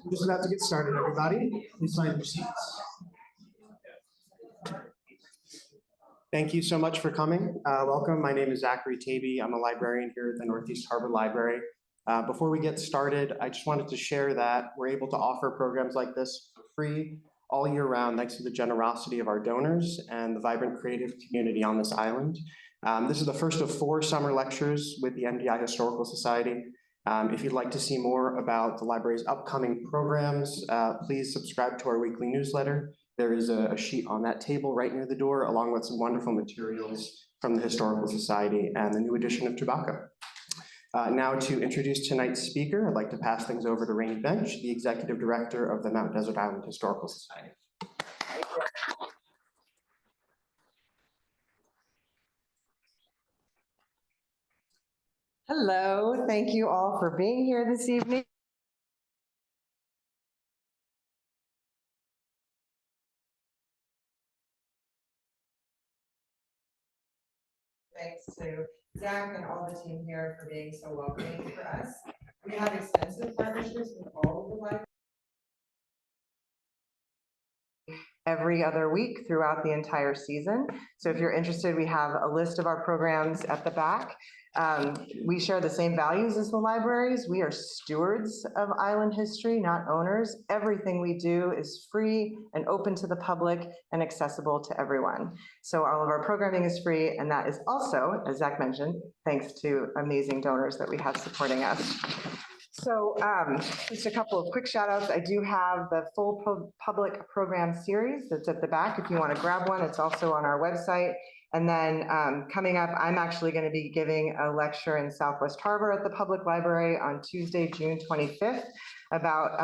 Just about to get started, everybody. Please find your seats. Thank you so much for coming. Welcome. My name is Zachary Taby. I'm a librarian here at the Northeast Harbor Library. Before we get started, I just wanted to share that we're able to offer programs like this for free all year round, thanks to the generosity of our donors and the vibrant creative community on this island. This is the first of 4 summer lectures with the MDI Historical Society. If you'd like to see more about the library's upcoming programs, please subscribe to our weekly newsletter. There is a sheet on that table right near the door, along with some wonderful materials from the Historical Society and the new edition of Chebacco. Now to introduce tonight's speaker, I'd like to pass things over to Rainey Bench, the Executive Director of the Mount Desert Island Historical Society. Hello, thank you all for being here this evening. Thanks to Zach and all the team here for being so welcoming for us. We have extensive partnerships with all of the libraries every other week throughout the entire season. So if you're interested, we have a list of our programs at the back. We share the same values as the libraries. We are stewards of island history, not owners. Everything we do is free and open to the public and accessible to everyone. So all of our programming is free, and that is also, as Zach mentioned, thanks to amazing donors that we have supporting us. So just a couple of quick shout outs. I do have the full public program series that's at the back if you want to grab one. It's also on our website. And then coming up, I'm actually going to be giving a lecture in Southwest Harbor at the Public Library on Tuesday, June 25th about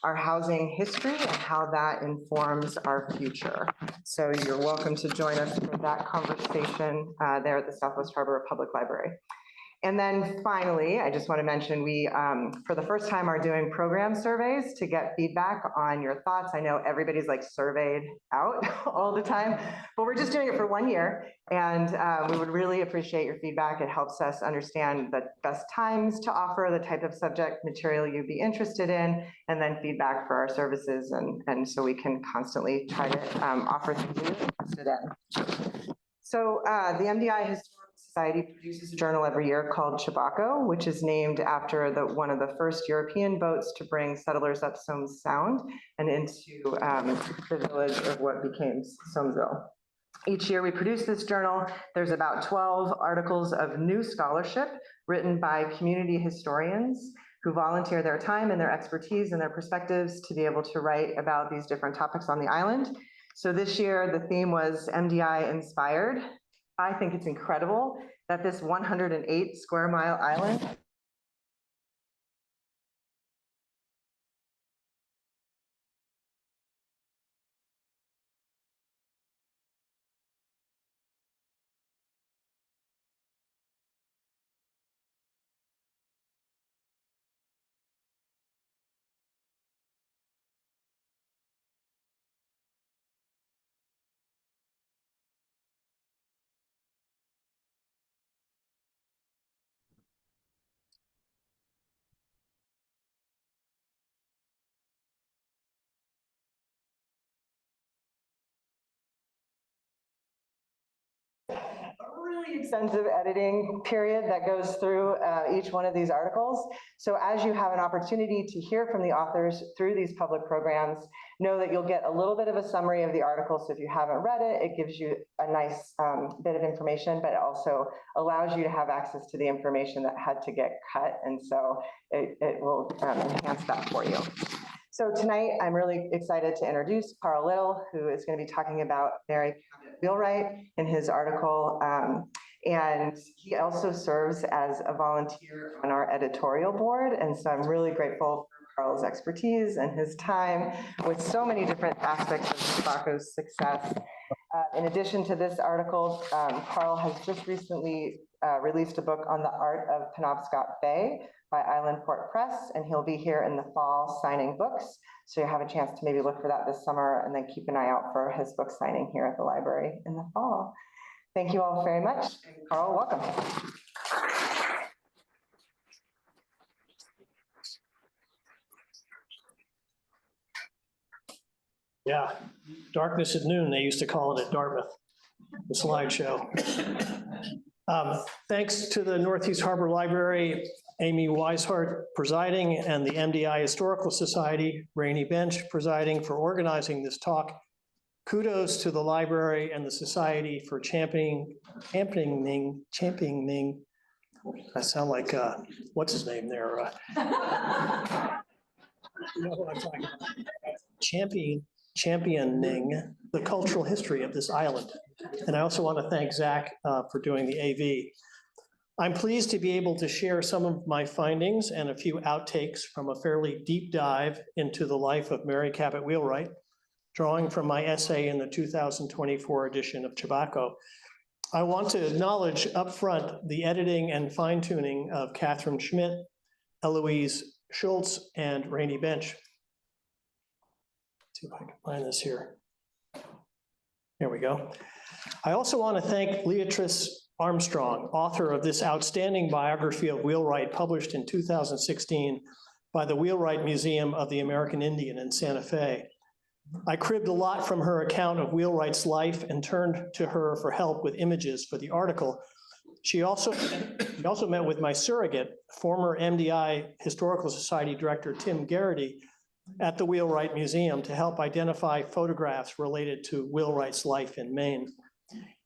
our housing history and how that informs our future. So you're welcome to join us for that conversation there at the Southwest Harbor Public Library. And then finally, I just want to mention we, for the first time, are doing program surveys to get feedback on your thoughts. I know everybody's like surveyed out all the time, but we're just doing it for 1 year. And we would really appreciate your feedback. It helps us understand the best times to offer the type of subject material you'd be interested in, and then feedback for our services. And so we can constantly try to offer things you're interested in. So the MDI Historical Society produces a journal every year called Chebacco, which is named after one of the first European boats to bring settlers up Somes Sound and into the village of what became Somesville. Each year we produce this journal. There's about 12 articles of new scholarship written by community historians who volunteer their time and their expertise and their perspectives to be able to write about these different topics on the island. So this year the theme was MDI inspired. I think it's incredible that this 108 square mile island a really extensive editing period that goes through each one of these articles. So as you have an opportunity to hear from the authors through these public programs, know that you'll get a little bit of a summary of the article. So if you haven't read it, it gives you a nice bit of information, but it also allows you to have access to the information that had to get cut. And so it will enhance that for you. So tonight, I'm really excited to introduce Carl Little, who is going to be talking about Cabot Wheelwright in his article. And he also serves as a volunteer on our editorial board. And so I'm really grateful for Carl's expertise and his time with so many different aspects of Chebacco's success. In addition to this article, Carl has just recently released a book on the art of Penobscot Bay by Island Port Press, and he'll be here in the fall signing books. So you have a chance to maybe look for that this summer, and then keep an eye out for his book signing here at the library in the fall. Thank you all very much. Carl, welcome. Yeah, darkness at noon, they used to call it at Dartmouth, the slideshow. Thanks to the Northeast Harbor Library, Amy Weishart presiding, and the MDI Historical Society, Rainey Bench presiding, for organizing this talk. Kudos to the library and the society for championing, I sound like, what's his name there? You know what I'm talking about. Championing the cultural history of this island. And I also want to thank Zach for doing the AV. I'm pleased to be able to share some of my findings and a few outtakes from a fairly deep dive into the life of Mary Cabot Wheelwright, drawing from my essay in the 2024 edition of Chebacco. I want to acknowledge upfront the editing and fine-tuning of Catherine Schmidt, Eloise Schultz, and Rainey Bench. See if I can find this here. There we go. I also want to thank Leatrice Armstrong, author of this outstanding biography of Wheelwright, published in 2016 by the Wheelwright Museum of the American Indian in Santa Fe. I cribbed a lot from her account of Wheelwright's life and turned to her for help with images for the article. She also met with my surrogate, former MDI Historical Society Director Tim Garrity, at the Wheelwright Museum to help identify photographs related to Wheelwright's life in Maine.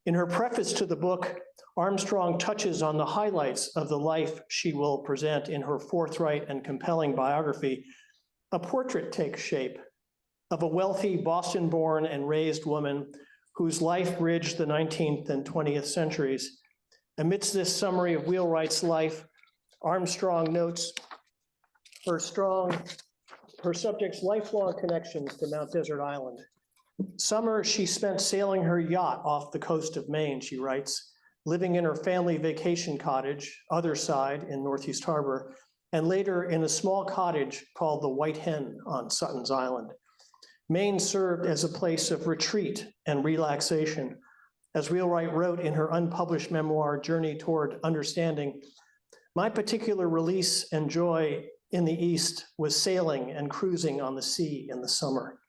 In her preface to the book, Armstrong touches on the highlights of the life she will present in her forthright and compelling biography. A portrait takes shape of a wealthy Boston-born and raised woman whose life bridged the 19th and 20th centuries. Amidst this summary of Wheelwright's life, Armstrong notes her subject's lifelong connections to Mount Desert Island. Summer she spent sailing her yacht off the coast of Maine, she writes, living in her family vacation cottage, other side in Northeast Harbor, and later in a small cottage called the White Hen on Sutton's Island. Maine served as a place of retreat and relaxation. As Wheelwright wrote in her unpublished memoir, Journey Toward Understanding, my particular release and joy in the East was sailing and cruising on the sea in the summer.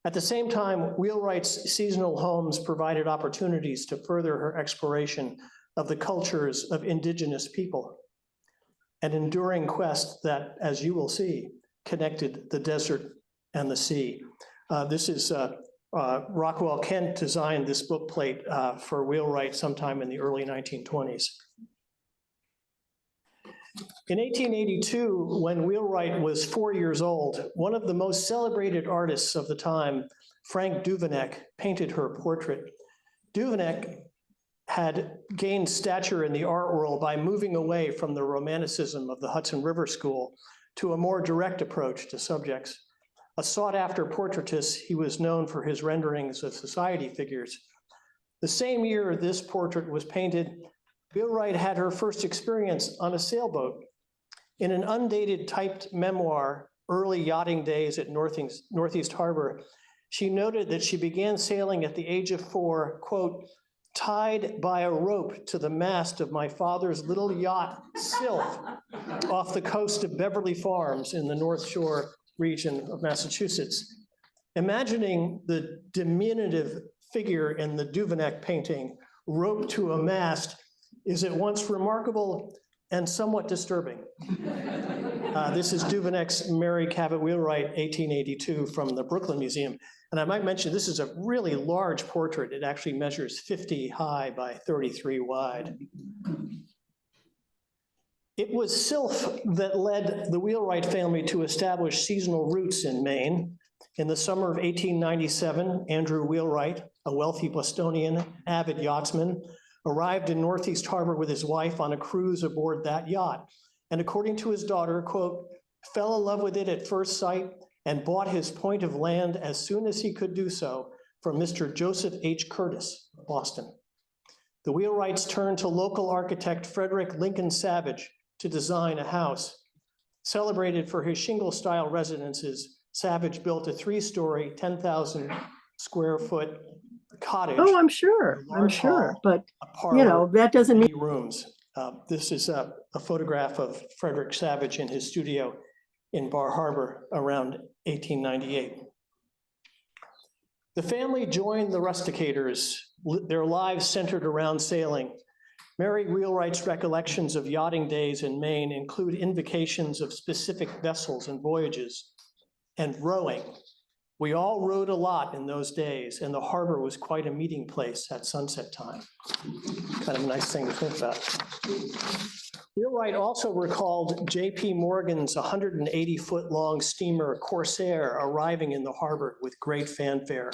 At the same time, Wheelwright's seasonal homes provided opportunities to further her exploration of the cultures of indigenous people, an enduring quest that, as you will see, connected the desert and the sea. This is Rockwell Kent designed this bookplate for Wheelwright sometime in the early 1920s. In 1882, when Wheelwright was 4 years old, one of the most celebrated artists of the time, Frank Duveneck, painted her portrait. Duveneck had gained stature in the art world by moving away from the romanticism of the Hudson River School to a more direct approach to subjects. A sought-after portraitist, he was known for his renderings of society figures. The same year this portrait was painted, Wheelwright had her first experience on a sailboat. In an undated typed memoir, Early Yachting Days at Northeast Harbor, she noted that she began sailing at the age of 4, quote, tied by a rope to the mast of my father's little yacht, Sylph, off the coast of Beverly Farms in the North Shore region of Massachusetts. Imagining the diminutive figure in the Duveneck painting, roped to a mast, is at once remarkable and somewhat disturbing. This is Duveneck's Mary Cabot Wheelwright, 1882, from the Brooklyn Museum. And I might mention, this is a really large portrait. It actually measures 50 high by 33 wide. It was Sylph that led the Wheelwright family to establish seasonal roots in Maine. In the summer of 1897, Andrew Wheelwright, a wealthy Bostonian, avid yachtsman, arrived in Northeast Harbor with his wife on a cruise aboard that yacht. And according to his daughter, quote, fell in love with it at first sight and bought his point of land as soon as he could do so from Mr. Joseph H. Curtis of Boston. The Wheelwrights turned to local architect Frederick Lincoln Savage to design a house. Celebrated for his shingle-style residences, Savage built a 3-story, 10,000 square foot cottage. Oh, I'm sure, a I'm large sure, hall, but a parlor, you know, that doesn't mean, many rooms. This is a photograph of Frederick Savage in his studio in Bar Harbor around 1898. The family joined the rusticators, their lives centered around sailing. Mary Wheelwright's recollections of yachting days in Maine include invocations of specific vessels and voyages and rowing. We all rowed a lot in those days, and the harbor was quite a meeting place at sunset time. Kind of a nice thing to think about. Wheelwright also recalled J.P. Morgan's 180-foot-long steamer Corsair arriving in the harbor with great fanfare.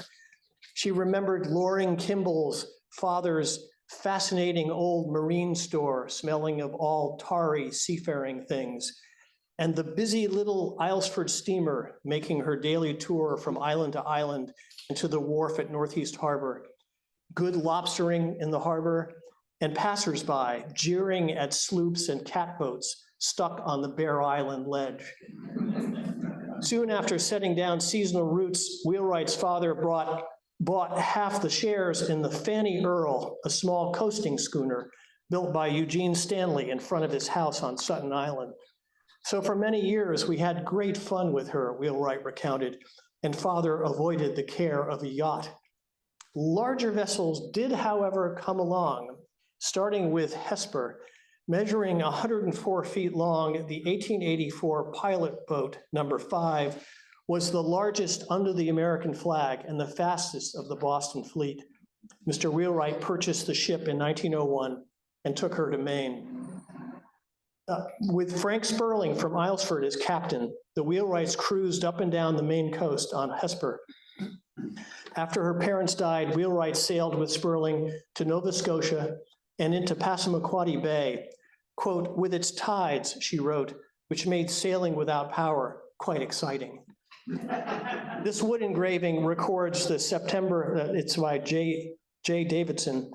She remembered Loring Kimball's father's fascinating old marine store smelling of all tarry seafaring things, and the busy little Islesford steamer making her daily tour from island to island and to the wharf at Northeast Harbor. Good lobstering in the harbor, and passersby jeering at sloops and catboats stuck on the Bear Island ledge. Soon after setting down seasonal routes, Wheelwright's father bought half the shares in the Fanny Earl, a small coasting schooner built by Eugene Stanley in front of his house on Sutton Island. So for many years, we had great fun with her, Wheelwright recounted, and father avoided the care of a yacht. Larger vessels did, however, come along, starting with Hesper, measuring 104 feet long. The 1884 pilot boat, number 5, was the largest under the American flag and the fastest of the Boston fleet. Mr. Wheelwright purchased the ship in 1901 and took her to Maine. With Frank Sperling from Islesford as captain, the Wheelwrights cruised up and down the Maine coast on Hesper. After her parents died, Wheelwright sailed with Sperling to Nova Scotia and into Passamaquoddy Bay. Quote, "With its tides," she wrote, "which made sailing without power quite exciting." This wood engraving records the September, it's by J. Davidson.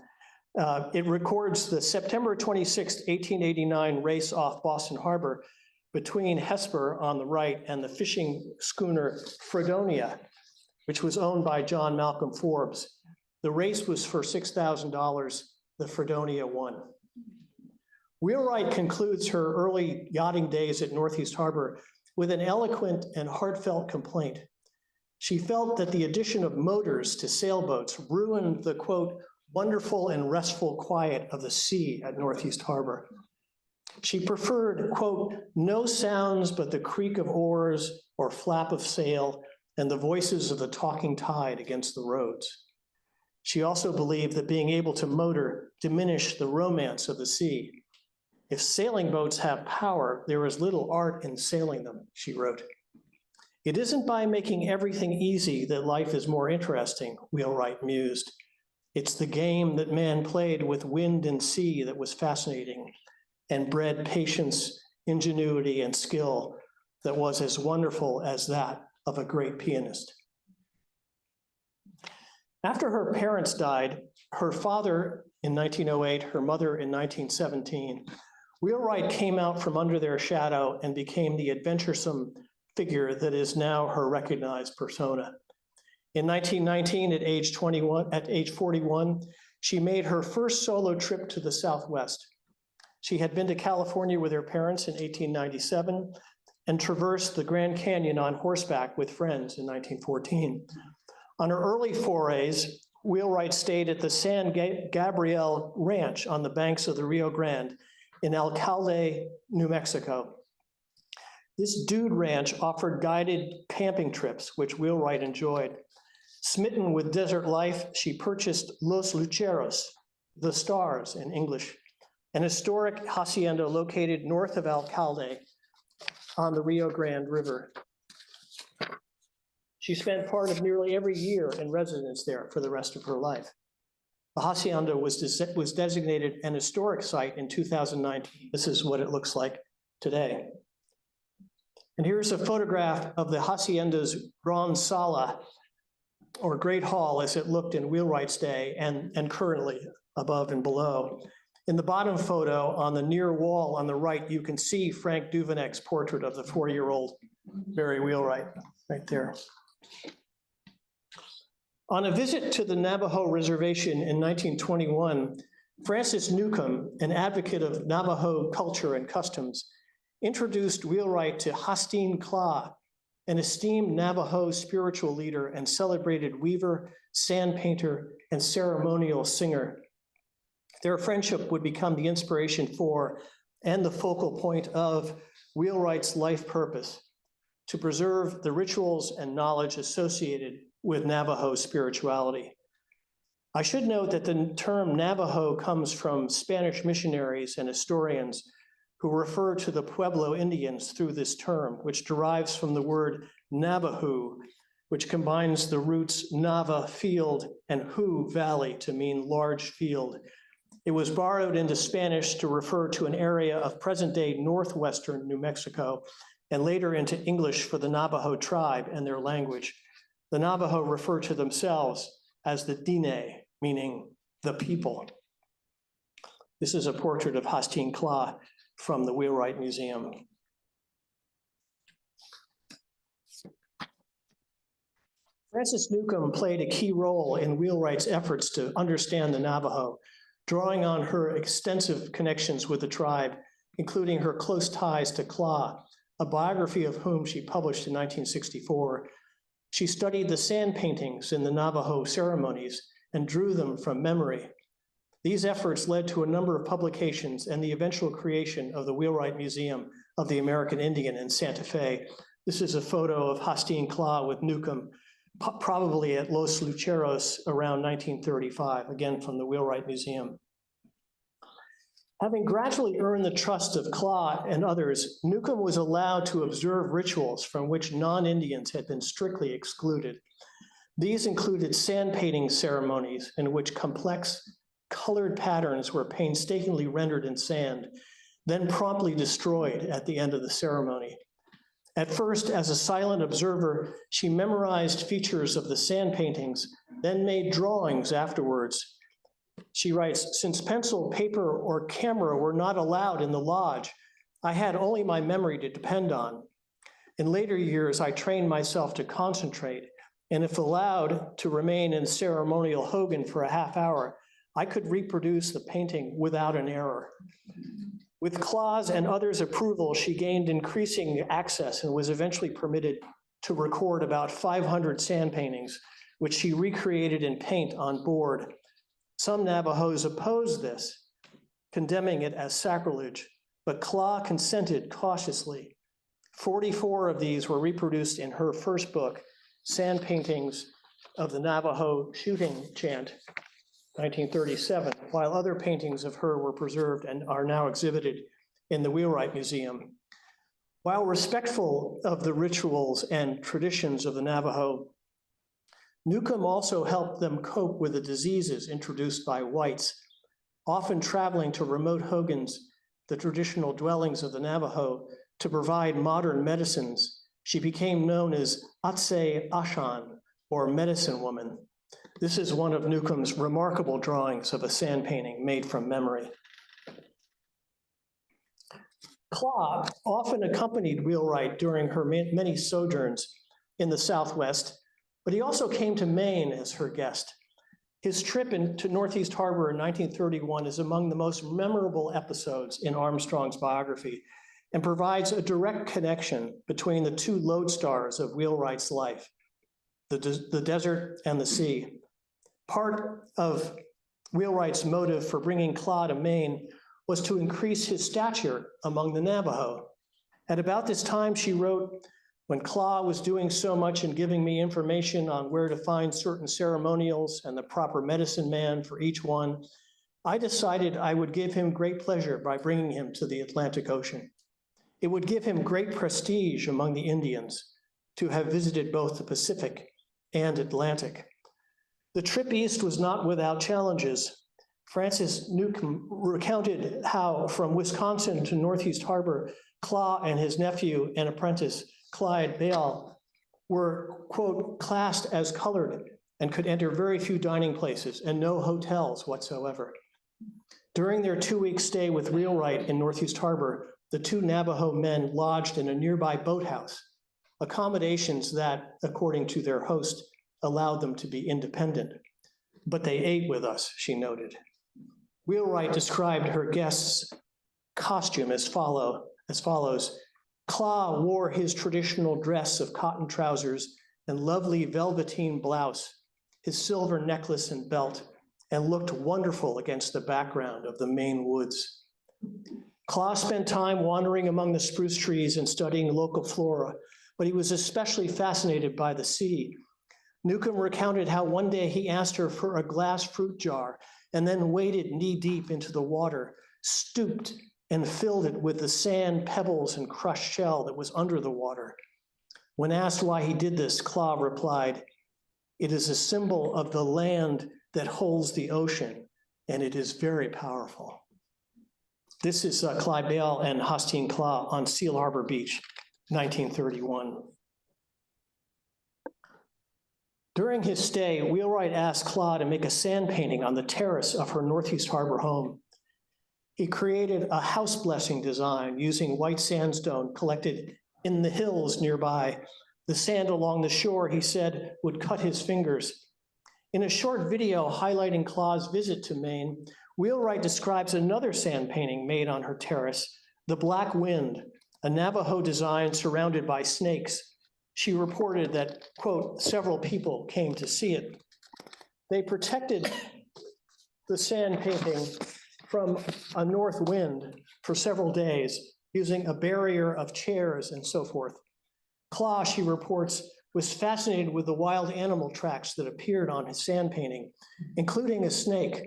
It records the September 26, 1889 race off Boston Harbor between Hesper on the right and the fishing schooner Fredonia, which was owned by John Malcolm Forbes. The race was for $6,000. The Fredonia won. Wheelwright concludes her early yachting days at Northeast Harbor with an eloquent and heartfelt complaint. She felt that the addition of motors to sailboats ruined the, quote, "wonderful and restful quiet of the sea at Northeast Harbor." She preferred, quote, "no sounds but the creak of oars or flap of sail and the voices of the talking tide against the roads." She also believed that being able to motor diminished the romance of the sea. "If sailing boats have power, there is little art in sailing them," she wrote. "It isn't by making everything easy that life is more interesting," Wheelwright mused. "It's the game that man played with wind and sea that was fascinating and bred patience, ingenuity, and skill that was as wonderful as that of a great pianist." After her parents died, her father in 1908, her mother in 1917, Wheelwright came out from under their shadow and became the adventuresome figure that is now her recognized persona. In 1919, at age 41, she made her first solo trip to the Southwest. She had been to California with her parents in 1897 and traversed the Grand Canyon on horseback with friends in 1914. On her early forays, Wheelwright stayed at the San Gabriel Ranch on the banks of the Rio Grande in Alcalde, New Mexico. This dude ranch offered guided camping trips, which Wheelwright enjoyed. Smitten with desert life, she purchased Los Luceros, the Stars in English, an historic hacienda located north of Alcalde on the Rio Grande River. She spent part of nearly every year in residence there for the rest of her life. The hacienda was designated an historic site in 2019. This is what it looks like today. And here's a photograph of the hacienda's Gran Sala, or Great Hall as it looked in Wheelwright's day and currently above and below. In the bottom photo on the near wall on the right, you can see Frank Duvenek's portrait of the 4-year-old Barry Wheelwright right there. On a visit to the Navajo reservation in 1921, Francis Newcomb, an advocate of Navajo culture and customs, introduced Wheelwright to Hastiin Klah, an esteemed Navajo spiritual leader and celebrated weaver, sand painter, and ceremonial singer. Their friendship would become the inspiration for and the focal point of Wheelwright's life purpose, to preserve the rituals and knowledge associated with Navajo spirituality. I should note that the term Navajo comes from Spanish missionaries and historians who refer to the Pueblo Indians through this term, which derives from the word Navajo, which combines the roots Nava, field, and Hu, valley, to mean large field. It was borrowed into Spanish to refer to an area of present-day northwestern New Mexico, and later into English for the Navajo tribe and their language. The Navajo refer to themselves as the Dine, meaning the people. This is a portrait of Hastiin Klah from the Wheelwright Museum. Francis Newcomb played a key role in Wheelwright's efforts to understand the Navajo, drawing on her extensive connections with the tribe, including her close ties to Klah, a biography of whom she published in 1964. She studied the sand paintings in the Navajo ceremonies and drew them from memory. These efforts led to a number of publications and the eventual creation of the Wheelwright Museum of the American Indian in Santa Fe. This is a photo of Hastiin Klah with Newcomb, probably at Los Lucheros around 1935, again from the Wheelwright Museum. Having gradually earned the trust of Klah and others, Newcomb was allowed to observe rituals from which non-Indians had been strictly excluded. These included sand painting ceremonies in which complex colored patterns were painstakingly rendered in sand, then promptly destroyed at the end of the ceremony. At first, as a silent observer, she memorized features of the sand paintings, then made drawings afterwards. She writes, "Since pencil, paper, or camera were not allowed in the lodge, I had only my memory to depend on. In later years, I trained myself to concentrate, and if allowed to remain in ceremonial hogan for a half hour, I could reproduce the painting without an error." With Klah's and others' approval, she gained increasing access and was eventually permitted to record about 500 sand paintings, which she recreated in paint on board. Some Navajos opposed this, condemning it as sacrilege, but Klah consented cautiously. 44 of these were reproduced in her first book, Sand Paintings of the Navajo Shooting Chant, 1937, while other paintings of her were preserved and are now exhibited in the Wheelwright Museum. While respectful of the rituals and traditions of the Navajo, Newcomb also helped them cope with the diseases introduced by whites, often traveling to remote hogans, the traditional dwellings of the Navajo, to provide modern medicines. She became known as Atse Ashan, or medicine woman. This is one of Newcomb's remarkable drawings of a sand painting made from memory. Klah often accompanied Wheelwright during her many sojourns in the Southwest, but he also came to Maine as her guest. His trip to Northeast Harbor in 1931 is among the most memorable episodes in Armstrong's biography and provides a direct connection between the two lodestars of Wheelwright's life, the desert and the sea. Part of Wheelwright's motive for bringing Klah to Maine was to increase his stature among the Navajo. At about this time, she wrote, "When Klah was doing so much and giving me information on where to find certain ceremonials and the proper medicine man for each one, I decided I would give him great pleasure by bringing him to the Atlantic Ocean. It would give him great prestige among the Indians to have visited both the Pacific and Atlantic." The trip east was not without challenges. Francis Newcomb recounted how from Wisconsin to Northeast Harbor, Klah and his nephew and apprentice, Clyde Bale, were, quote, classed as colored and could enter very few dining places and no hotels whatsoever. During their 2-week stay with Wheelwright in Northeast Harbor, the two Navajo men lodged in a nearby boathouse, accommodations that, according to their host, allowed them to be independent. But they ate with us, she noted. Wheelwright described her guests' costume as follows. Klah wore his traditional dress of cotton trousers and lovely velveteen blouse, his silver necklace and belt, and looked wonderful against the background of the Maine woods. Klah spent time wandering among the spruce trees and studying local flora, but he was especially fascinated by the sea. Newcomb recounted how one day he asked her for a glass fruit jar and then waded knee-deep into the water, stooped and filled it with the sand, pebbles, and crushed shell that was under the water. When asked why he did this, Klah replied, "It is a symbol of the land that holds the ocean, and it is very powerful." This is Clyde Bale and Hastiin Klah on Seal Harbor Beach, 1931. During his stay, Wheelwright asked Klah to make a sand painting on the terrace of her Northeast Harbor home. He created a house blessing design using white sandstone collected in the hills nearby. The sand along the shore, he said, would cut his fingers. In a short video highlighting Klah's visit to Maine, Wheelwright describes another sand painting made on her terrace, The Black Wind, a Navajo design surrounded by snakes. She reported that, quote, several people came to see it. They protected the sand painting from a north wind for several days using a barrier of chairs and so forth. Klah, she reports, was fascinated with the wild animal tracks that appeared on his sand painting, including a snake,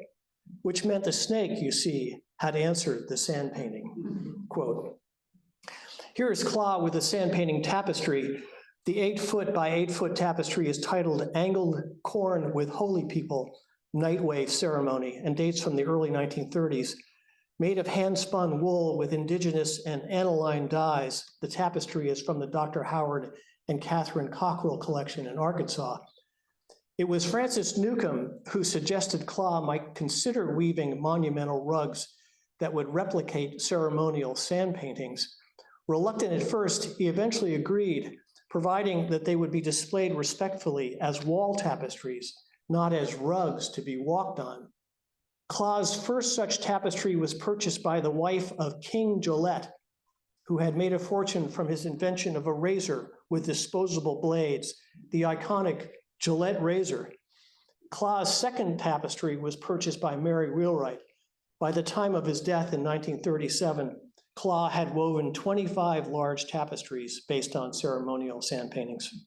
which meant the snake, you see, had answered the sand painting, quote. Here is Klah with a sand painting tapestry. The 8-foot by 8-foot tapestry is titled Angled Corn with Holy People, Night Wave Ceremony, and dates from the early 1930s. Made of hand-spun wool with indigenous and aniline dyes, the tapestry is from the Dr. Howard and Catherine Cockrell collection in Arkansas. It was Francis Newcomb who suggested Klah might consider weaving monumental rugs that would replicate ceremonial sand paintings. Reluctant at first, he eventually agreed, providing that they would be displayed respectfully as wall tapestries, not as rugs to be walked on. Klah's first such tapestry was purchased by the wife of King Gillette, who had made a fortune from his invention of a razor with disposable blades, the iconic Gillette razor. Klah's second tapestry was purchased by Mary Wheelwright. By the time of his death in 1937, Klah had woven 25 large tapestries based on ceremonial sand paintings.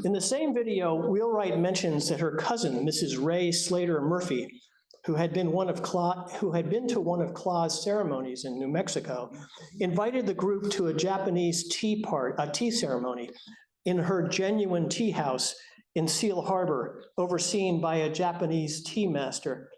In the same video, Wheelwright mentions that her cousin, Mrs. Ray Slater Murphy, who had been to one of Klah's ceremonies in New Mexico, invited the group to a Japanese tea ceremony in her genuine tea house in Seal Harbor, overseen by a Japanese tea master.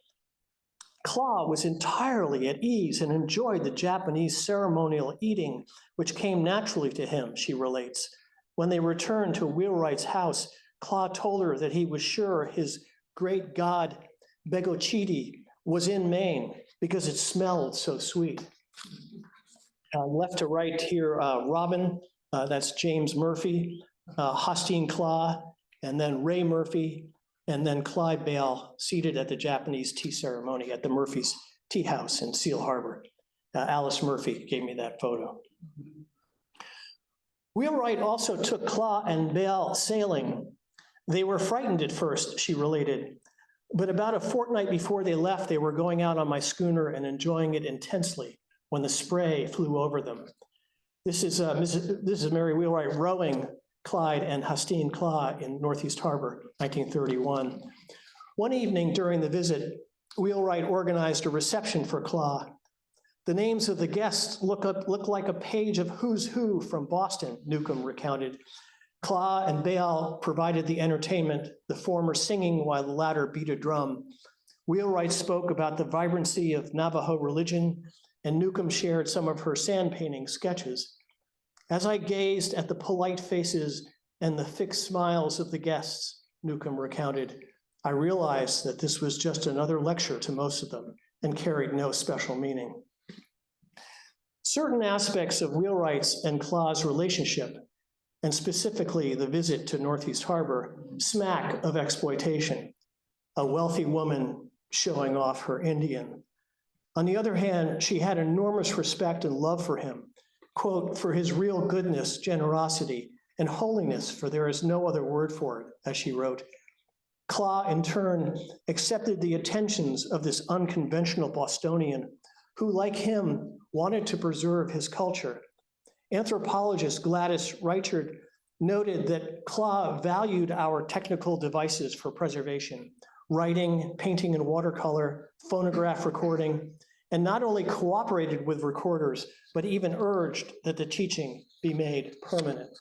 Klah was entirely at ease and enjoyed the Japanese ceremonial eating, which came naturally to him, she relates. When they returned to Wheelwright's house, Klah told her that he was sure his great god, Begochiti, was in Maine because it smelled so sweet. Left to right here, Robin, that's James Murphy, Hastiin Klah, and then Ray Murphy, and then Clyde Bale seated at the Japanese tea ceremony at the Murphy's Tea House in Seal Harbor. Alice Murphy gave me that photo. Wheelwright also took Klah and Bale sailing. They were frightened at first, she related, but about a fortnight before they left, they were going out on my schooner and enjoying it intensely when the spray flew over them. This is Mary Wheelwright rowing Clyde and Hastiin Klah in Northeast Harbor, 1931. One evening during the visit, Wheelwright organized a reception for Klah. The names of the guests look like a page of who's who from Boston, Newcomb recounted. Klah and Bale provided the entertainment, the former singing while the latter beat a drum. Wheelwright spoke about the vibrancy of Navajo religion, and Newcomb shared some of her sand painting sketches. As I gazed at the polite faces and the fixed smiles of the guests, Newcomb recounted, "I realized that this was just another lecture to most of them and carried no special meaning." Certain aspects of Wheelwright's and Klah's relationship, and specifically the visit to Northeast Harbor, smack of exploitation, a wealthy woman showing off her Indian. On the other hand, she had enormous respect and love for him, quote, "for his real goodness, generosity, and holiness, for there is no other word for it," as she wrote. Klah, in turn, accepted the attentions of this unconventional Bostonian who, like him, wanted to preserve his culture. Anthropologist Gladys Reichard noted that Klah valued our technical devices for preservation, writing, painting in watercolor, phonograph recording, and not only cooperated with recorders, but even urged that the teaching be made permanent.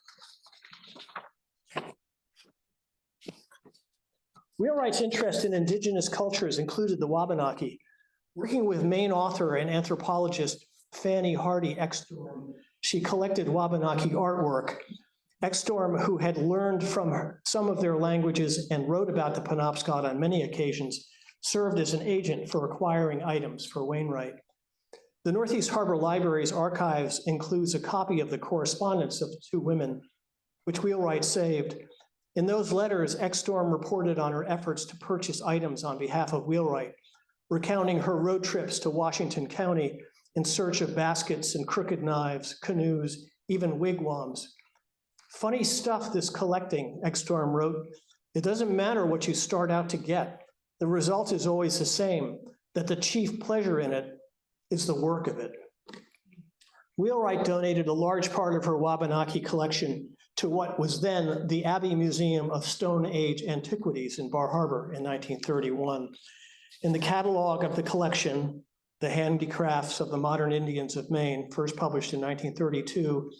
Wheelwright's interest in indigenous cultures included the Wabanaki. Working with Maine author and anthropologist Fanny Hardy Ekstrom, she collected Wabanaki artwork. Ekstrom, who had learned from some of their languages and wrote about the Penobscot on many occasions, served as an agent for acquiring items for Wainwright. The Northeast Harbor Library's archives includes a copy of the correspondence of the two women, which Wheelwright saved. In those letters, Ekstrom reported on her efforts to purchase items on behalf of Wheelwright, recounting her road trips to Washington County in search of baskets and crooked knives, canoes, even wigwams. "Funny stuff, this collecting," Ekstrom wrote. "It doesn't matter what you start out to get. The result is always the same, that the chief pleasure in it is the work of it." Wheelwright donated a large part of her Wabanaki collection to what was then the Abbe Museum of Stone Age Antiquities in Bar Harbor in 1931. In the catalog of the collection, The Handicrafts of the Modern Indians of Maine, first published in 1932,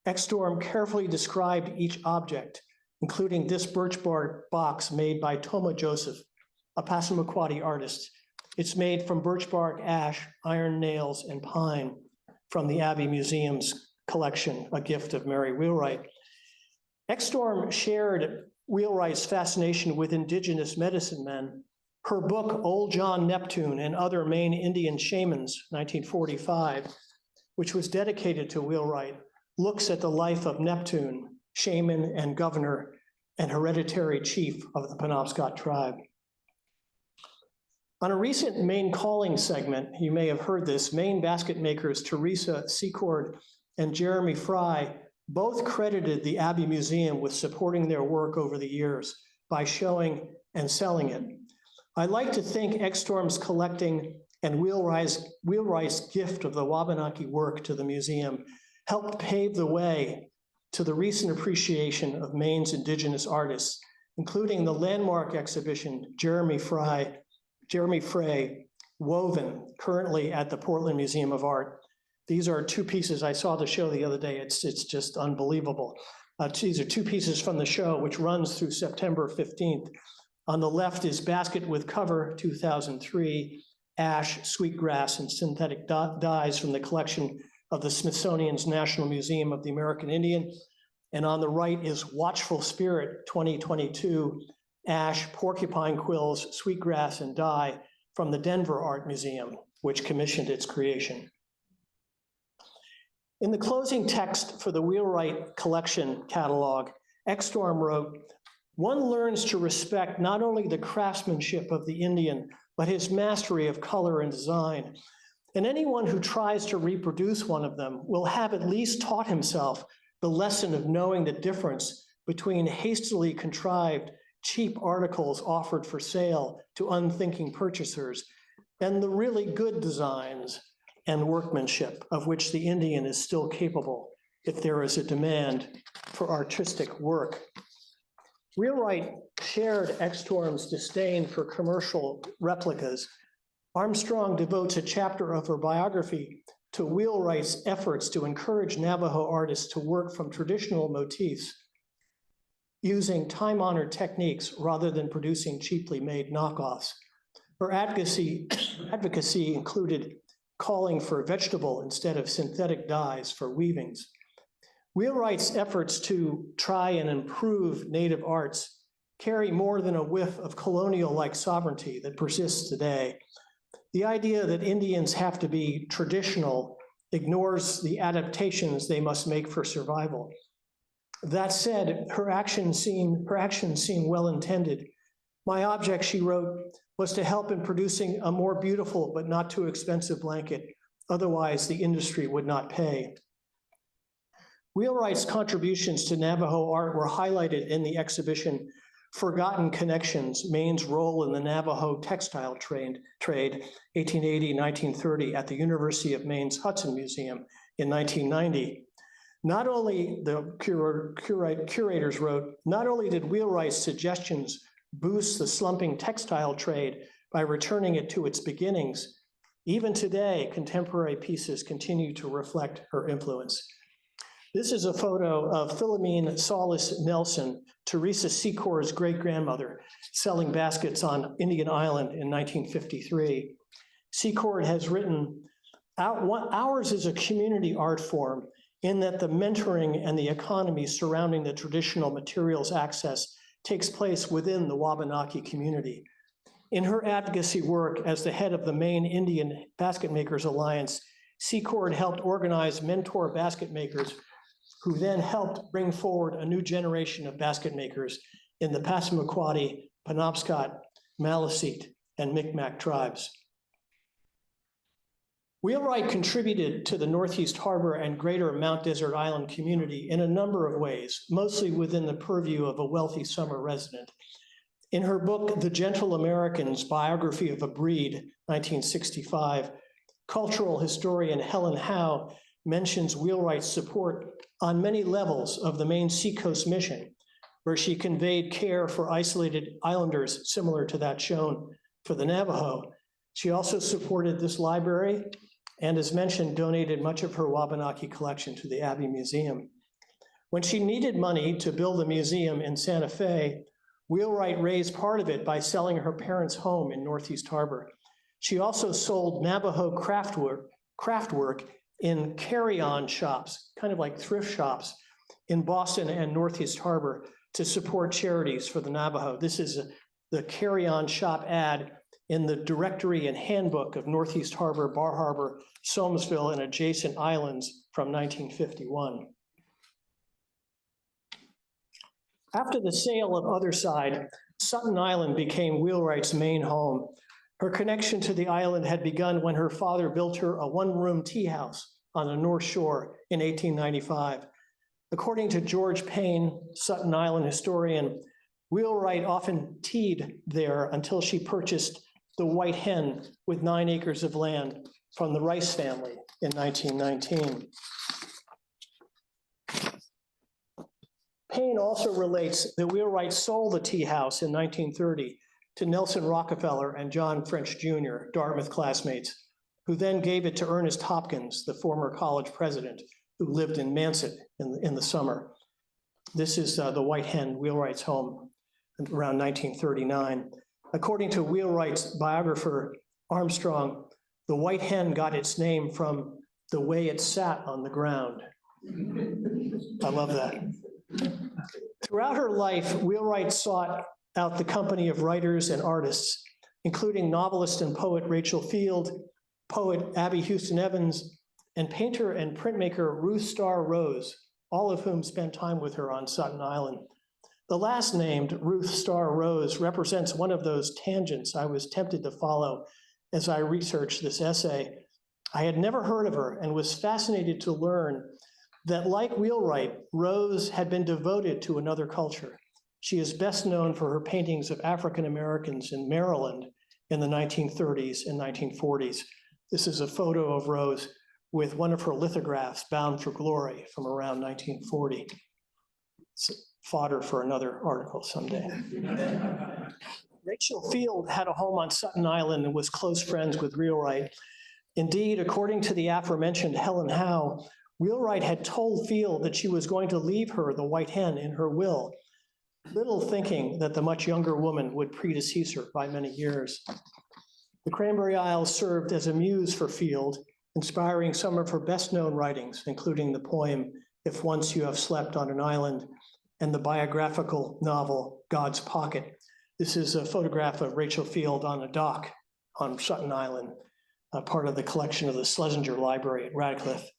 Ekstrom carefully described each object, including this birch bark box made by Toma Joseph, a Passamaquoddy artist. It's made from birch bark, ash, iron nails, and pine from the Abbe Museum's collection, a gift of Mary Wheelwright. Ekstrom shared Wheelwright's fascination with indigenous medicine men. Her book, Old John Neptune and Other Maine Indian Shamans, 1945, which was dedicated to Wheelwright, looks at the life of Neptune, shaman and governor and hereditary chief of the Penobscot tribe. On a recent Maine Calling segment, you may have heard this, Maine basket makers Teresa Secord and Jeremy Fry both credited the Abbe Museum with supporting their work over the years by showing and selling it. I like to think Ekstrom's collecting and Wheelwright's gift of the Wabanaki work to the museum helped pave the way to the recent appreciation of Maine's indigenous artists, including the landmark exhibition Jeremy Frey Woven, currently at the Portland Museum of Art. These are two pieces I saw the show the other day. It's just unbelievable. These are two pieces from the show, which runs through September 15th. On the left is Basket with Cover, 2003, ash, sweetgrass, and synthetic dyes from the collection of the Smithsonian's National Museum of the American Indian. And on the right is Watchful Spirit, 2022, ash, porcupine quills, sweetgrass, and dye from the Denver Art Museum, which commissioned its creation. In the closing text for the Wheelwright collection catalog, Ekstrom wrote, "One learns to respect not only the craftsmanship of the Indian, but his mastery of color and design. And anyone who tries to reproduce one of them will have at least taught himself the lesson of knowing the difference between hastily contrived, cheap articles offered for sale to unthinking purchasers and the really good designs and workmanship of which the Indian is still capable if there is a demand for artistic work." Wheelwright shared Ekstrom's disdain for commercial replicas. Armstrong devotes a chapter of her biography to Wheelwright's efforts to encourage Navajo artists to work from traditional motifs using time-honored techniques rather than producing cheaply made knockoffs. Her advocacy included calling for vegetable instead of synthetic dyes for weavings. Wheelwright's efforts to try and improve native arts carry more than a whiff of colonial-like sovereignty that persists today. The idea that Indians have to be traditional ignores the adaptations they must make for survival. That said, her actions seem well-intended. My object, she wrote, was to help in producing a more beautiful but not too expensive blanket. Otherwise, the industry would not pay. Wheelwright's contributions to Navajo art were highlighted in the exhibition Forgotten Connections, Maine's Role in the Navajo Textile Trade, 1880-1930 at the University of Maine's Hudson Museum in 1990. Not only, the curators wrote, not only did Wheelwright's suggestions boost the slumping textile trade by returning it to its beginnings, even today, contemporary pieces continue to reflect her influence. This is a photo of Philomene Solis Nelson, Teresa Secor's great-grandmother, selling baskets on Indian Island in 1953. Secor has written, ours is a community art form in that the mentoring and the economy surrounding the traditional materials access takes place within the Wabanaki community. In her advocacy work as the head of the Maine Indian Basket Makers Alliance, Secor helped organize mentor basket makers who then helped bring forward a new generation of basket makers in the Passamaquoddy, Penobscot, Maliseet, and Micmac tribes. Wheelwright contributed to the Northeast Harbor and greater Mount Desert Island community in a number of ways, mostly within the purview of a wealthy summer resident. In her book, The Gentle Americans, Biography of a Breed, 1965, cultural historian Helen Howe mentions Wheelwright's support on many levels of the Maine Seacoast mission, where she conveyed care for isolated islanders similar to that shown for the Navajo. She also supported this library and, as mentioned, donated much of her Wabanaki collection to the Abbe Museum. When she needed money to build a museum in Santa Fe, Wheelwright raised part of it by selling her parents' home in Northeast Harbor. She also sold Navajo craftwork in carry-on shops, kind of like thrift shops, in Boston and Northeast Harbor to support charities for the Navajo. This is the carry-on shop ad in the directory and handbook of Northeast Harbor, Bar Harbor, Soamesville, and adjacent islands from 1951. After the sale of Other Side, Sutton Island became Wheelwright's main home. Her connection to the island had begun when her father built her a one-room tea house on the North Shore in 1895. According to George Payne, Sutton Island historian, Wheelwright often teed there until she purchased the White Hen with 9 acres of land from the Rice family in 1919. Payne also relates that Wheelwright sold the tea house in 1930 to Nelson Rockefeller and John French Jr., Dartmouth classmates, who then gave it to Ernest Hopkins, the former college president, who lived in Manset in the summer. This is the White Hen, Wheelwright's home, around 1939. According to Wheelwright's biographer, Armstrong, the White Hen got its name from the way it sat on the ground. I love that. Throughout her life, Wheelwright sought out the company of writers and artists, including novelist and poet Rachel Field, poet Abby Houston Evans, and painter and printmaker Ruth Starr Rose, all of whom spent time with her on Sutton Island. The last named, Ruth Starr Rose, represents one of those tangents I was tempted to follow as I researched this essay. I had never heard of her and was fascinated to learn that, like Wheelwright, Rose had been devoted to another culture. She is best known for her paintings of African Americans in Maryland in the 1930s and 1940s. This is a photo of Rose with one of her lithographs, Bound for Glory, from around 1940. It's fodder for another article someday. Rachel Field had a home on Sutton Island and was close friends with Wheelwright. Indeed, according to the aforementioned Helen Howe, Wheelwright had told Field that she was going to leave her the White Hen in her will, little thinking that the much younger woman would predecease her by many years. The Cranberry Isles served as a muse for Field, inspiring some of her best-known writings, including the poem, If Once You Have Slept on an Island, and the biographical novel, God's Pocket. This is a photograph of Rachel Field on a dock on Sutton Island, part of the collection of the Schlesinger Library at Radcliffe.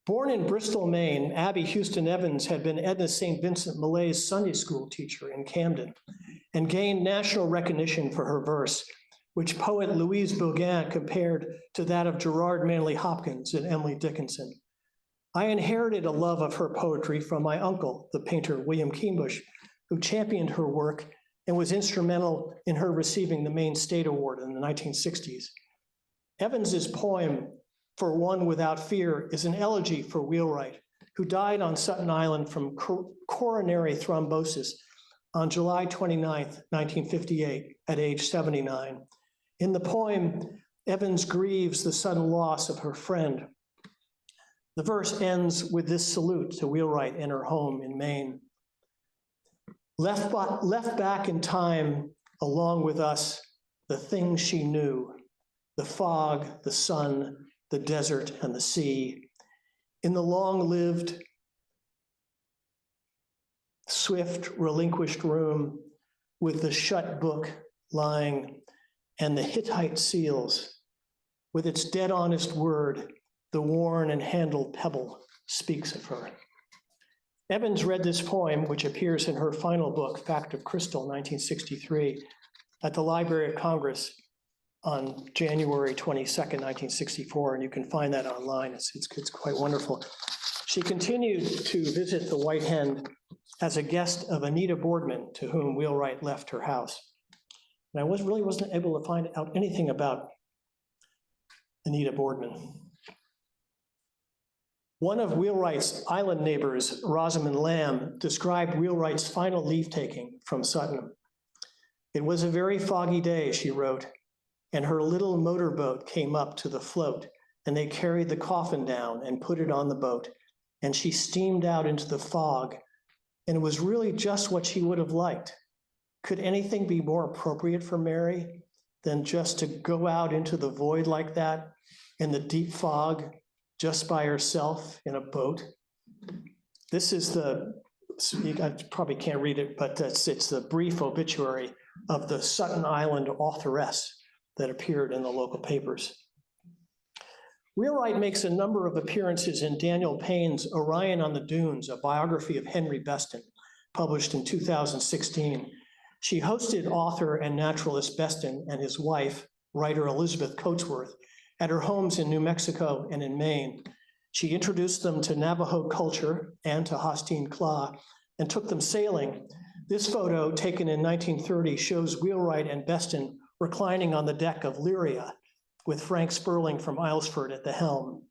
Born in Bristol, Maine, Abbe Houston Evans had been Edna St. Vincent Millay's Sunday school teacher in Camden and gained national recognition for her verse, which poet Louise Bourgain compared to that of Gerard Manley Hopkins and Emily Dickinson. I inherited a love of her poetry from my uncle, the painter William Keenbush, who championed her work and was instrumental in her receiving the Maine State Award in the 1960s. Evans's poem, For One Without Fear, is an elegy for Wheelwright, who died on Sutton Island from coronary thrombosis on July 29, 1958, at age 79. In the poem, Evans grieves the sudden loss of her friend. The verse ends with this salute to Wheelwright in her home in Maine. Left back in time, along with us, the things she knew, the fog, the sun, the desert, and the sea. In the long-lived, swift, relinquished room with the shut book lying and the Hittite seals, with its dead honest word, the worn and handled pebble speaks of her. Evans read this poem, which appears in her final book, Fact of Crystal, 1963, at the Library of Congress on January 22nd, 1964, and you can find that online. It's quite wonderful. She continued to visit the White Hen as a guest of Anita Boardman, to whom Wheelwright left her house. And I really wasn't able to find out anything about Anita Boardman. One of Wheelwright's island neighbors, Rosamond Lamb, described Wheelwright's final leave-taking from Sutton. It was a very foggy day, she wrote, and her little motorboat came up to the float, and they carried the coffin down and put it on the boat, and she steamed out into the fog, and it was really just what she would have liked. Could anything be more appropriate for Mary than just to go out into the void like that in the deep fog, just by herself in a boat? This is I probably can't read it, but it's the brief obituary of the Sutton Island authoress that appeared in the local papers. Wheelwright makes a number of appearances in Daniel Payne's Orion on the Dunes, a biography of Henry Beston, published in 2016. She hosted author and naturalist Beston and his wife, writer Elizabeth Coatsworth, at her homes in New Mexico and in Maine. She introduced them to Navajo culture and to Hastiin Klah and took them sailing. This photo, taken in 1930, shows Wheelwright and Beston reclining on the deck of Lyria with Frank Sperling from Islesford at the helm.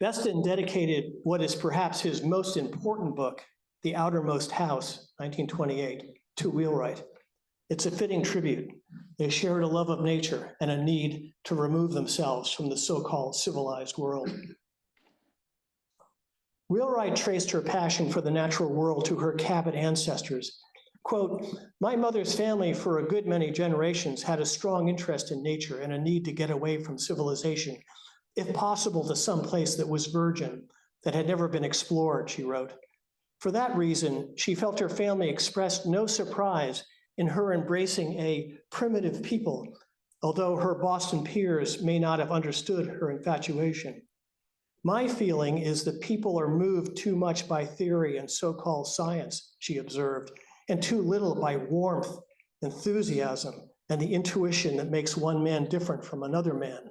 Beston dedicated what is perhaps his most important book, The Outermost House, 1928, to Wheelwright. It's a fitting tribute. They shared a love of nature and a need to remove themselves from the so-called civilized world. Wheelwright traced her passion for the natural world to her Cabot ancestors. Quote, "My mother's family for a good many generations had a strong interest in nature and a need to get away from civilization, if possible to some place that was virgin, that had never been explored," she wrote. For that reason, she felt her family expressed no surprise in her embracing a primitive people, although her Boston peers may not have understood her infatuation. "My feeling is that people are moved too much by theory and so-called science," she observed, "and too little by warmth, enthusiasm, and the intuition that makes one man different from another man."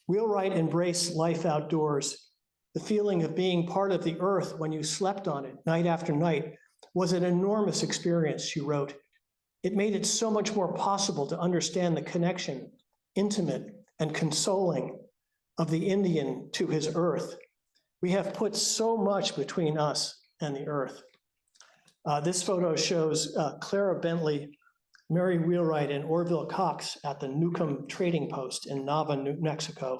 Wheelwright embraced life outdoors. The feeling of being part of the earth when you slept on it night after night was an enormous experience, she wrote. It made it so much more possible to understand the connection, intimate and consoling, of the Indian to his earth. We have put so much between us and the earth. This photo shows Clara Bentley, Mary Wheelwright, and Orville Cox at the Newcomb Trading Post in Navajo, New Mexico,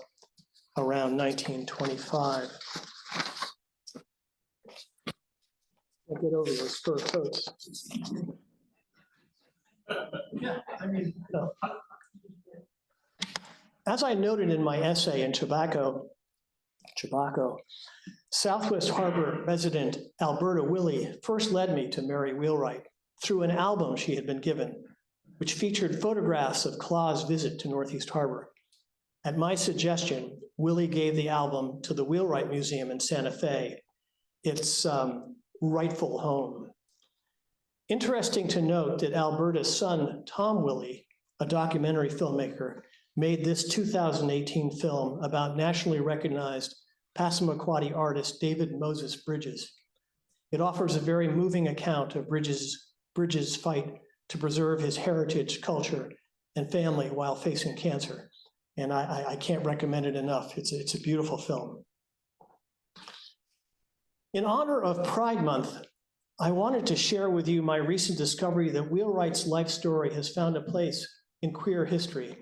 around 1925. I'll get over those fur coats. Yeah, I mean, no. As I noted in my essay in Chebacco, Chebacco. Southwest Harbor resident Alberta Willie first led me to Mary Wheelwright through an album she had been given, which featured photographs of Klah's visit to Northeast Harbor. At my suggestion, Willie gave the album to the Wheelwright Museum in Santa Fe, its rightful home. Interesting to note that Alberta's son, Tom Willie, a documentary filmmaker, made this 2018 film about nationally recognized Passamaquoddy artist David Moses Bridges. It offers a very moving account of Bridges' fight to preserve his heritage, culture, and family while facing cancer. And I can't recommend it enough. It's a beautiful film. In honor of Pride Month, I wanted to share with you my recent discovery that Wheelwright's life story has found a place in queer history.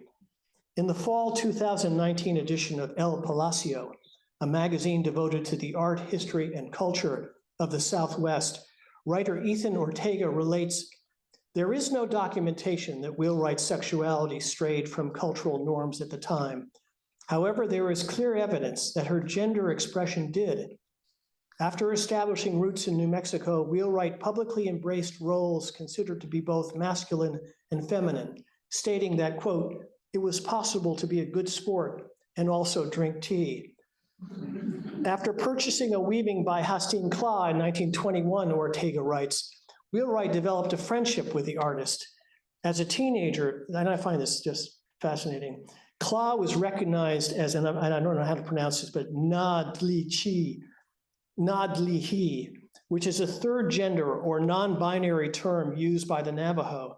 In the fall 2019 edition of El Palacio, a magazine devoted to the art, history, and culture of the Southwest, writer Ethan Ortega relates, there is no documentation that Wheelwright's sexuality strayed from cultural norms at the time. However, there is clear evidence that her gender expression did. After establishing roots in New Mexico, Wheelwright publicly embraced roles considered to be both masculine and feminine, stating that, quote, it was possible to be a good sport and also drink tea. After purchasing a weaving by Hastiin Klah in 1921, Ortega writes, Wheelwright developed a friendship with the artist. As a teenager, and I find this just fascinating, Klah was recognized as, and I don't know how to pronounce this, but Nadlihi, which is a third gender or non-binary term used by the Navajo.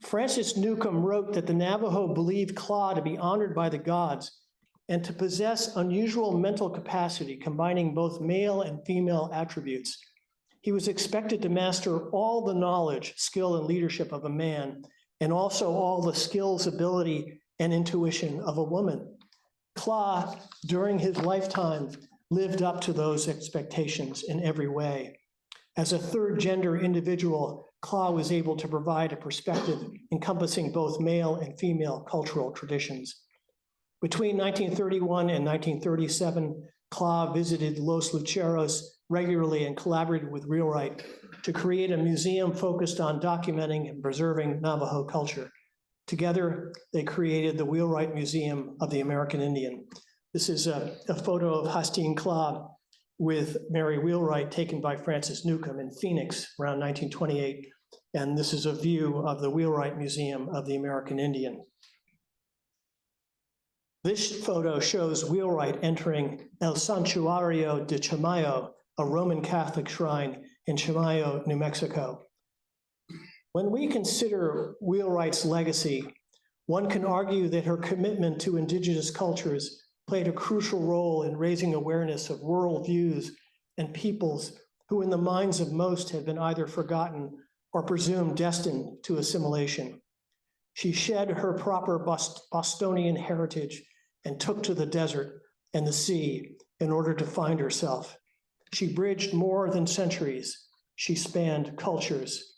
Francis Newcomb wrote that the Navajo believed Klah to be honored by the gods and to possess unusual mental capacity, combining both male and female attributes. He was expected to master all the knowledge, skill, and leadership of a man, and also all the skills, ability, and intuition of a woman. Klah, during his lifetime, lived up to those expectations in every way. As a third gender individual, Klah was able to provide a perspective encompassing both male and female cultural traditions. Between 1931 and 1937, Klah visited Los Lucheros regularly and collaborated with Wheelwright to create a museum focused on documenting and preserving Navajo culture. Together, they created the Wheelwright Museum of the American Indian. This is a photo of Hastiin Klah with Mary Wheelwright taken by Francis Newcomb in Phoenix around 1928. And this is a view of the Wheelwright Museum of the American Indian. This photo shows Wheelwright entering El Santuario de Chamayo, a Roman Catholic shrine in Chamayo, New Mexico. When we consider Wheelwright's legacy, one can argue that her commitment to indigenous cultures played a crucial role in raising awareness of worldviews and peoples who in the minds of most had been either forgotten or presumed destined to assimilation. She shed her proper Bostonian heritage and took to the desert and the sea in order to find herself. She bridged more than centuries. She spanned cultures.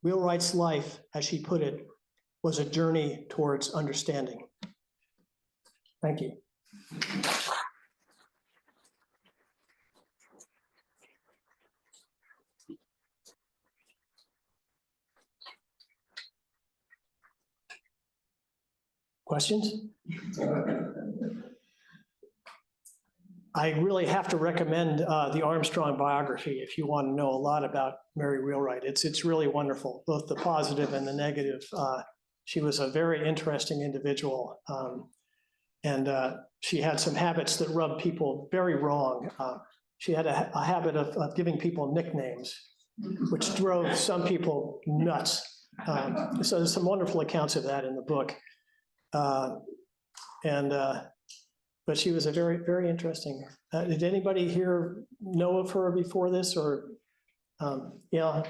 Wheelwright's life, as she put it, was a journey towards understanding. Thank you. Questions? I really have to recommend the Armstrong biography if you want to know a lot about Mary Wheelwright. It's really wonderful, both the positive and the negative. She was a very interesting individual, and she had some habits that rubbed people very wrong. She had a habit of giving people nicknames, which drove some people nuts. So there's some wonderful accounts of that in the book. But she was a very, very interesting. Did anybody here know of her before this, or yeah?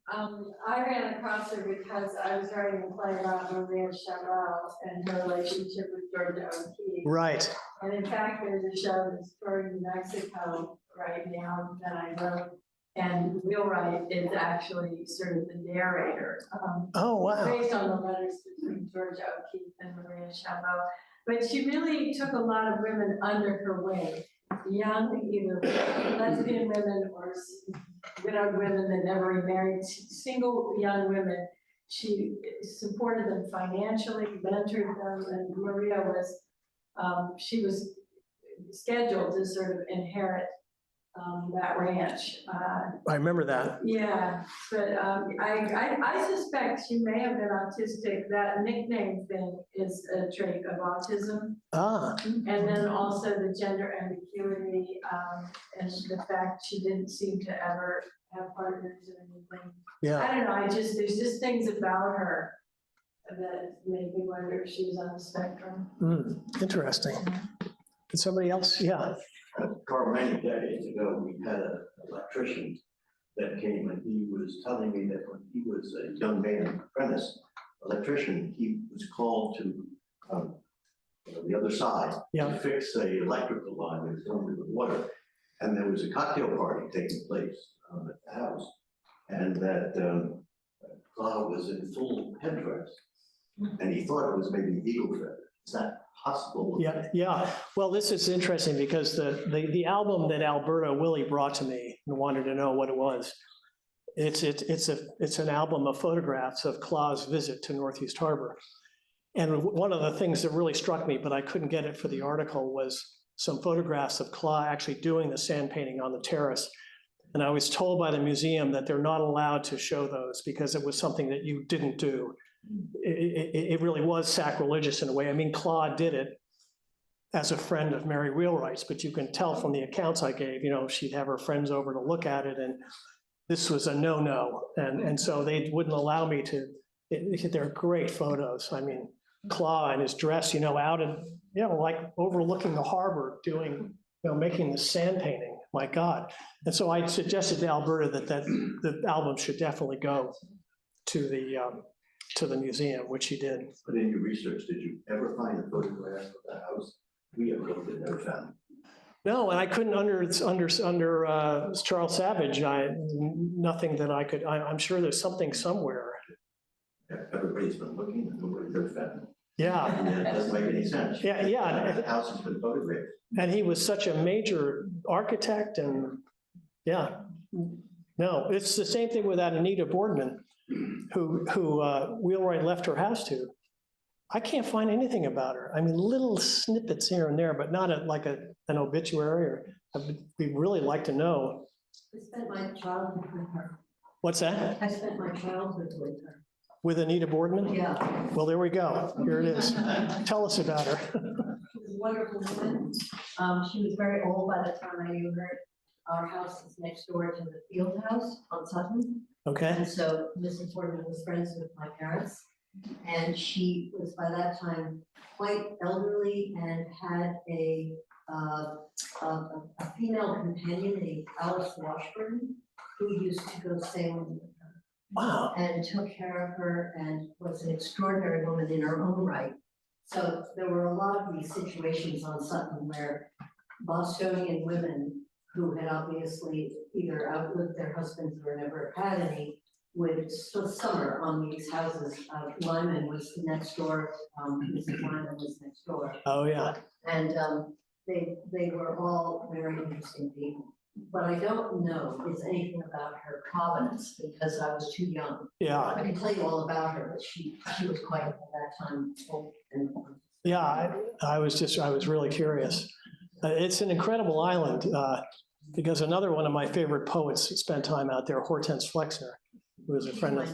I ran across her because I was writing a play about Maria Chabot and her relationship with Georgia O'Keeffe. Right. And in fact, there's a show that's touring New Mexico right now that I wrote, and Wheelwright is actually sort of the narrator. Oh, wow. Based on the letters between Georgia O'Keeffe and Maria Chabot. But she really took a lot of women under her wing. young, either lesbian women or widowed women that never remarried, single young women. She supported them financially, mentored them, and Maria was, she was scheduled to sort of inherit that ranch. I remember that. Yeah, but I suspect she may have been autistic. That nickname thing is a trait of autism. Ah, And then also the gender ambiguity, and the fact she didn't seem to ever have partners or anything. yeah. I don't know, there's just things about her that made me wonder if she was on the spectrum. Interesting. Did somebody else? Yeah. Carl, many decades ago, we had an electrician that came and he was telling me that when he was a young man, apprentice electrician, he was called to the other side Yeah. to fix a electrical line that was going to the water. And there was a cocktail party taking place at the house. And that Klah was in full headdress. And he thought it was maybe eagle feather. Is that possible? Yeah, yeah. Well, this is interesting because the album that Alberta Willie brought to me and wanted to know what it was. It's an album of photographs of Klah's visit to Northeast Harbor. And one of the things that really struck me, but I couldn't get it for the article, was some photographs of Klah actually doing the sand painting on the terrace. And I was told by the museum that they're not allowed to show those because it was something that you didn't do. It really was sacrilegious in a way. I mean, Klah did it as a friend of Mary Wheelwright's, but you can tell from the accounts I gave, she'd have her friends over to look at it, and this was a no-no. And so they wouldn't allow me to, they're great photos. I mean, Klah in his dress, out and, like overlooking the harbor doing, making the sand painting, my God. And so I suggested to Alberta that the album should definitely go to the museum, which he did. But in your research, did you ever find a photograph of the house? We have looked and never found it. No, and I couldn't under Charles Savage, nothing that I could, I'm sure there's something somewhere. Everybody's been looking and nobody's ever found it. Yeah. And it doesn't make any sense. Yeah. The house has been photographed. And he was such a major architect and no, it's the same thing with that Anita Boardman, who Wheelwright left her house to. I can't find anything about her. I mean, little snippets here and there, but not like an obituary, or we'd really like to know. I spent my childhood with her. What's that? I spent my childhood with her. With Anita Boardman? Yeah. Well, there we go. Here it is. Tell us about her. She was a wonderful woman. She was very old by the time I knew her. Our house is next door to the field house on Sutton. Okay. And so Mrs. Boardman was friends with my parents. And she was by that time quite elderly and had a female companion named Alice Washburn, who used to go sailing with her. Wow. And took care of her and was an extraordinary woman in her own right. So there were a lot of these situations on Sutton where Bostonian women who had obviously either outlived their husbands or never had any would summer on these houses. Lyman was next door, Mrs. Lyman was next door. Oh, yeah. And they were all very interesting people. What I don't know is anything about her provenance because I was too young. Yeah. I can tell you all about her, but she was quite at that time old and Yeah, I was really curious. It's an incredible island because another one of my favorite poets spent time out there, Hortense Flexner, who was a friend of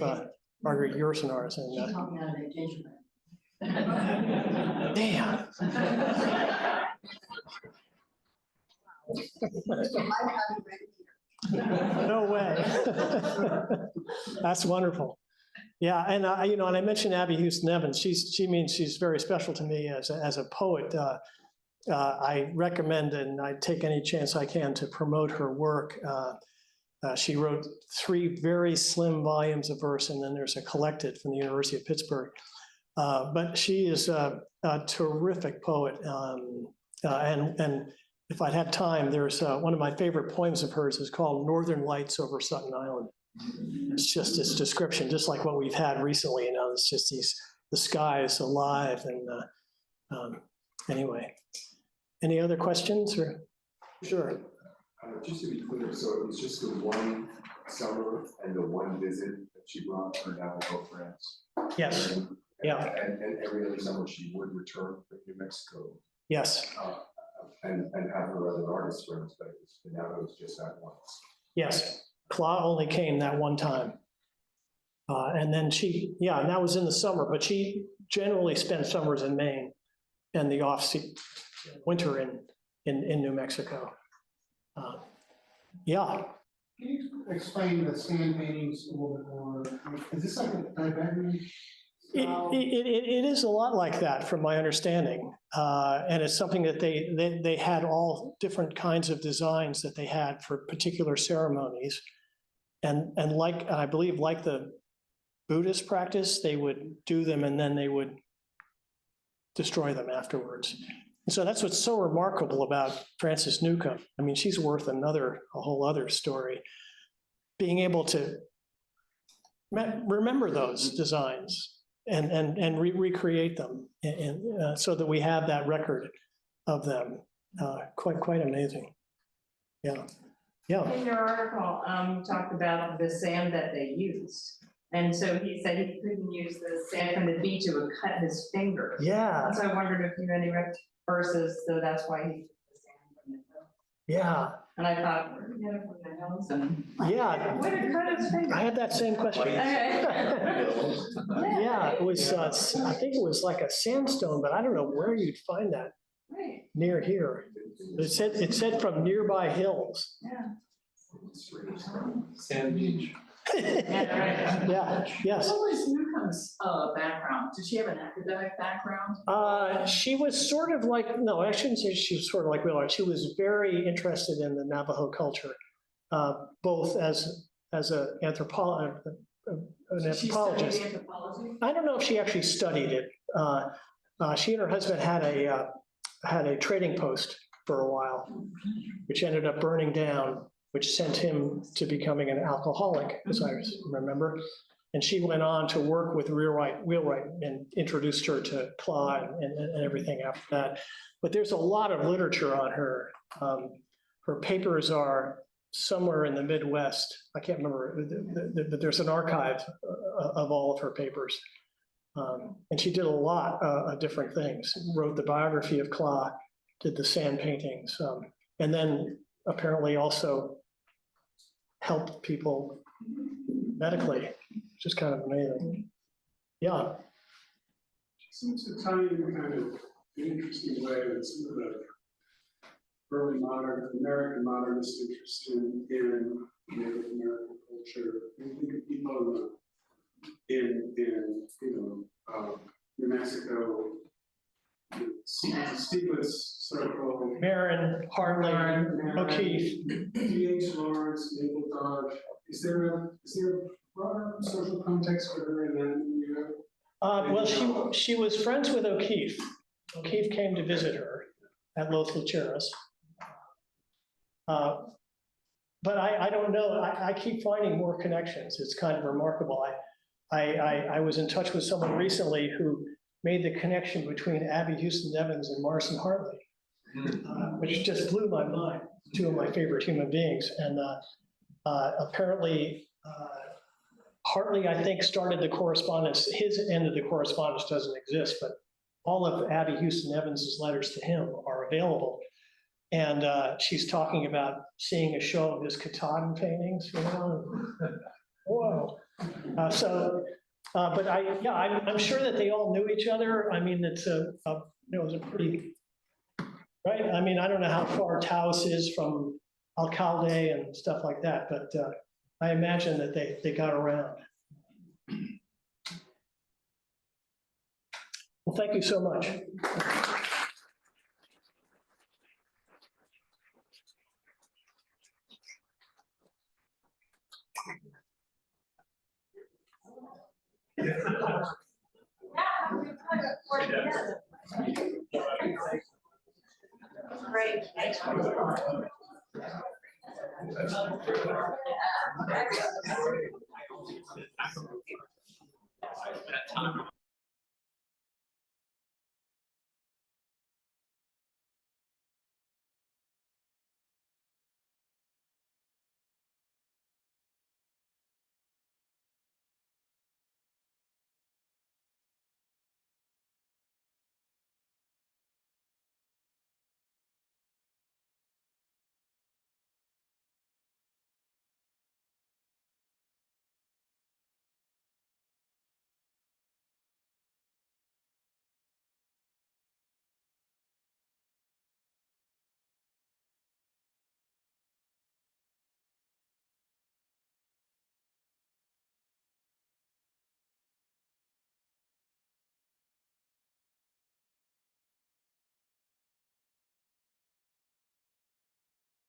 Margaret Yersinar's. she And taught me how to make gingerbread. damn. No way. That's wonderful. Yeah, and and I mentioned Abby Houston Evans. She's very special to me as a poet. I recommend and I take any chance I can to promote her work. She wrote 3 very slim volumes of verse, and then there's a collected from the University of Pittsburgh. But she is a terrific poet, and if I'd had time, there's one of my favorite poems of hers is called Northern Lights over Sutton Island. It's just this description, just like what we've had recently, it's just the sky is alive. And anyway, any other questions or? Sure. Just to be clear, so it was just the one summer and the one visit that she brought her Navajo friends? Yes, yeah. And every other summer she would return from New Mexico, yes, and have her other artist friends, but now it was just that once. yes. Klah only came that one time. And then she, yeah, and that was in the summer, but she generally spent summers in Maine and the winter in New Mexico. Yeah, Can you explain the sand paintings a little bit more? Is this like a Tiberian style? it is a lot like that from my understanding. And it's something that they had all different kinds of designs that they had for particular ceremonies. And I believe like the Buddhist practice, they would do them and then they would destroy them afterwards. And so that's what's so remarkable about Frances Newcomb. I mean, she's worth a whole other story. Being able to remember those designs and recreate them, and so that we have that record of them. Quite amazing. Yeah, yeah. In your article, you talked about the sand that they used. And so he said he couldn't use the sand from the beach, it would cut his fingers. Yeah, And so I wondered if you had any verses, so that's why he took the sand from the hill. yeah, And I thought, where did he get it from the hills? And yeah. where did he cut his fingers? I had that same question. Okay. Yeah, it was, I think it was like a sandstone, but I don't know where you'd find that Right, near here. It said from nearby hills. yeah. Sand beach. Yeah, yes. What was Newcomb's background? Did she have an academic background? She was sort of like, no, I shouldn't say she was sort of like Wheelwright. She was very interested in the Navajo culture, both as an anthropologist. She studied anthropology? I don't know if she actually studied it. She and her husband had a trading post for a while, which ended up burning down, which sent him to becoming an alcoholic, as I remember. And she went on to work with Wheelwright and introduced her to Klah and everything after that. But there's a lot of literature on her. Her papers are somewhere in the Midwest. I can't remember, but there's an archive of all of her papers. And she did a lot of different things. Wrote the biography of Klah, did the sand paintings, and then apparently also helped people medically, which is kind of amazing. Yeah. Seems to tie in kind of an interesting way with some of the early modern, American modernist interest in Native American culture. You think of people in New Mexico, Stieglitz Circle, Marin, Hartley, O'Keefe. D.H. Lawrence, Maple Dodge. Is there a broader social context for her in that? Well, she was friends with O'Keefe. O'Keefe came to visit her at Los Lucheros. But I don't know, I keep finding more connections. It's kind of remarkable. I was in touch with someone recently who made the connection between Abbe Houston Evans and Marcin Hartley, which just blew my mind. Two of my favorite human beings. And apparently, Hartley, I think, started the correspondence. His end of the correspondence doesn't exist, but all of Abbe Houston Evans's letters to him are available. And she's talking about seeing a show of his Katahdin paintings, you know. Whoa. But I'm sure that they all knew each other. I mean, it was a pretty, right? I mean, I don't know how far Taos is from Alcalde and stuff like that, but I imagine that they got around. Well, thank you so much. Great. Thanks.